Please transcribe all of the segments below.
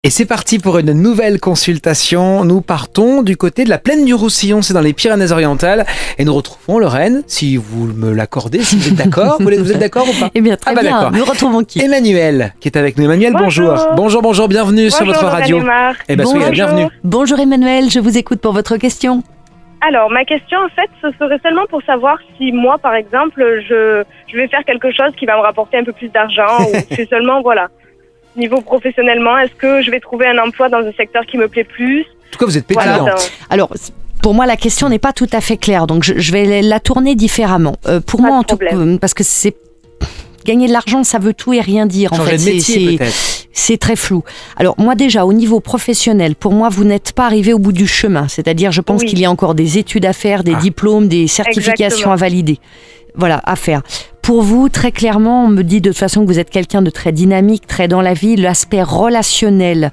Et c'est parti pour une nouvelle consultation. Nous partons du côté de la plaine du Roussillon, c'est dans les Pyrénées-Orientales. Et nous retrouvons Lorraine, si vous me l'accordez, si vous êtes d'accord. Vous êtes d'accord ou pas? Eh bien, très bien. D'accord. Nous retrouvons qui? Emmanuel, qui est avec nous. Emmanuel, bonjour. Bonjour, bienvenue sur votre radio. Eh bien, soyez la bienvenue. Bonjour Emmanuel, je vous écoute pour votre question. Alors, ma question, en fait, ce serait seulement pour savoir si moi, par exemple, je vais faire quelque chose qui va me rapporter un peu plus d'argent ou c'est seulement, voilà, niveau professionnellement, est-ce que je vais trouver un emploi dans un secteur qui me plaît plus? En tout cas, vous êtes pétillante. Voilà. Alors, pour moi, la question n'est pas tout à fait claire, donc je vais la tourner différemment. Pour moi, en tout cas, parce que c'est gagner de l'argent, ça veut tout et rien dire. Changer de métier, peut-être. C'est très flou. Alors moi déjà, au niveau professionnel, pour moi, vous n'êtes pas arrivé au bout du chemin. C'est-à-dire, je pense qu'il y a encore des études à faire, des diplômes, des certifications à valider. Voilà, à faire. Pour vous, très clairement, on me dit de toute façon que vous êtes quelqu'un de très dynamique, très dans la vie. L'aspect relationnel,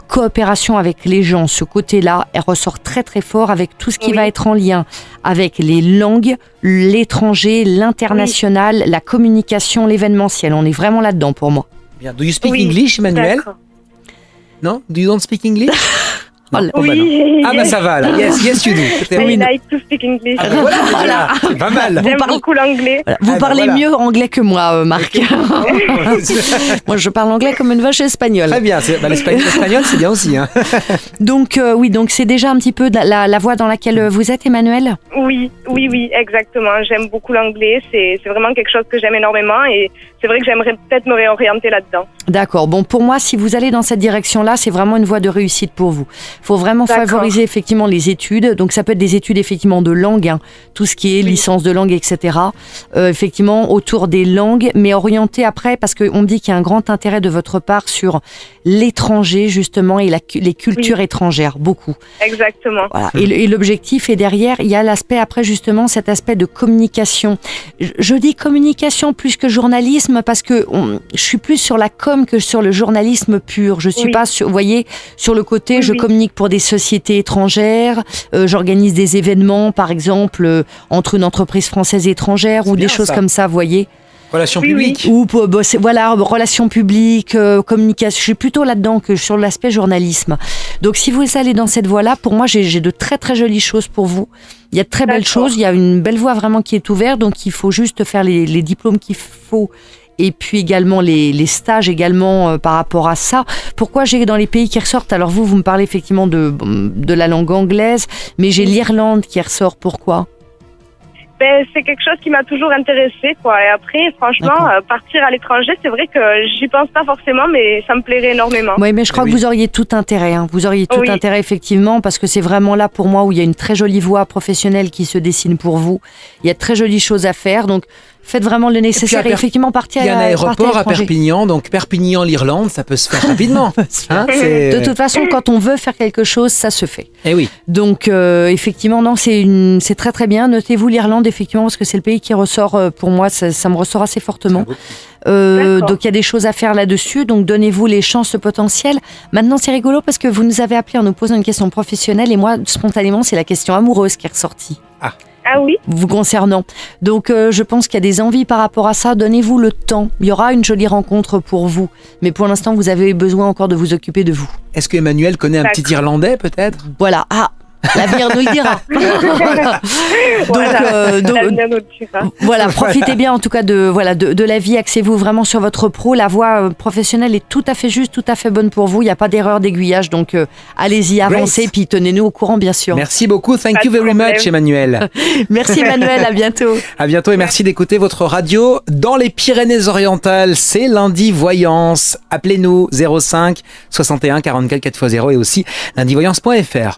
coopération avec les gens, ce côté-là, elle ressort très très fort avec tout ce qui va être en lien avec les langues, l'étranger, l'international, la communication, l'événementiel. On est vraiment là-dedans pour moi. Bien. Do you speak English, Emmanuel? Non? Do you don't speak English? Non. Oui. Ah bah ça va là. Yes you do. I like to speak English. Ah bah voilà. C'est pas mal. J'aime beaucoup l'anglais. Voilà. Vous parlez mieux anglais que moi, Marc. Moi, je parle anglais comme une vache espagnole. Très bien. L'espagnol, c'est bien aussi. Hein. Donc, donc c'est déjà un petit peu la voie dans laquelle vous êtes, Emmanuel? Oui, exactement. J'aime beaucoup l'anglais. C'est vraiment quelque chose que j'aime énormément et c'est vrai que j'aimerais peut-être me réorienter là-dedans. D'accord. Bon, pour moi, si vous allez dans cette direction-là, c'est vraiment une voie de réussite pour vous. Il faut vraiment favoriser effectivement les études. Donc, ça peut être des études effectivement de langue, hein, tout ce qui est licence de langue, etc. Effectivement, autour des langues, mais orienté après, parce qu'on me dit qu'il y a un grand intérêt de votre part sur l'étranger, justement, et les cultures étrangères, beaucoup. Exactement. Voilà. Et l'objectif est derrière, il y a l'aspect après, justement, cet aspect de communication. Je dis communication plus que journalisme, parce que je suis plus sur la com que sur le journalisme pur. Je suis pas, vous voyez, sur le côté, je communique pour des sociétés étrangères, j'organise des événements, par exemple, entre une entreprise française et étrangère, ou des choses comme ça, vous voyez. Relations publiques. Ou voilà, relations publiques, communication. Je suis plutôt là-dedans que sur l'aspect journalisme. Donc, si vous allez dans cette voie-là, pour moi, j'ai de très très jolies choses pour vous. Il y a de très belles choses. Il y a une belle voie vraiment qui est ouverte. Donc, il faut juste faire les diplômes qu'il faut. Et puis également les stages également par rapport à ça. Pourquoi j'ai dans les pays qui ressortent? Alors vous me parlez effectivement de la langue anglaise, mais j'ai l'Irlande qui ressort. Pourquoi? C'est quelque chose qui m'a toujours intéressée, quoi. Et après, franchement, partir à l'étranger, c'est vrai que j'y pense pas forcément, mais ça me plairait énormément. Oui, mais je crois que vous auriez tout intérêt. Hein. Vous auriez tout intérêt, effectivement, parce que c'est vraiment là, pour moi, où il y a une très jolie voie professionnelle qui se dessine pour vous. Il y a de très jolies choses à faire, donc faites vraiment le nécessaire et effectivement partir à l'étranger. Il y a un aéroport à Perpignan, donc Perpignan, l'Irlande, ça peut se faire rapidement. Hein, de toute façon, quand on veut faire quelque chose, ça se fait. Eh oui. Donc, effectivement, non, c'est très très bien. Notez-vous l'Irlande, effectivement, parce que c'est le pays qui ressort, pour moi, ça me ressort assez fortement. Donc, il y a des choses à faire là-dessus. Donc, donnez-vous les chances potentielles. Maintenant, c'est rigolo parce que vous nous avez appelé en nous posant une question professionnelle et moi, spontanément, c'est la question amoureuse qui est ressortie. Ah oui. Vous concernant. Donc, je pense qu'il y a des envies par rapport à ça. Donnez-vous le temps. Il y aura une jolie rencontre pour vous. Mais pour l'instant, vous avez besoin encore de vous occuper de vous. Est-ce que Emmanuel connaît un petit Irlandais, peut-être? Voilà. Ah, l'avenir nous le dira. Voilà, profitez bien en tout cas de la vie, axez-vous vraiment sur votre pro. La voie professionnelle est tout à fait juste, tout à fait bonne pour vous. Il n'y a pas d'erreur d'aiguillage, donc allez-y, avancez, puis tenez-nous au courant, bien sûr. Merci beaucoup, thank you very much, Emmanuel. Merci Emmanuel, à bientôt. À bientôt et merci d'écouter votre radio dans les Pyrénées-Orientales. C'est lundi Voyance. Appelez-nous 05 61 44 4x0 et aussi lundivoyance.fr.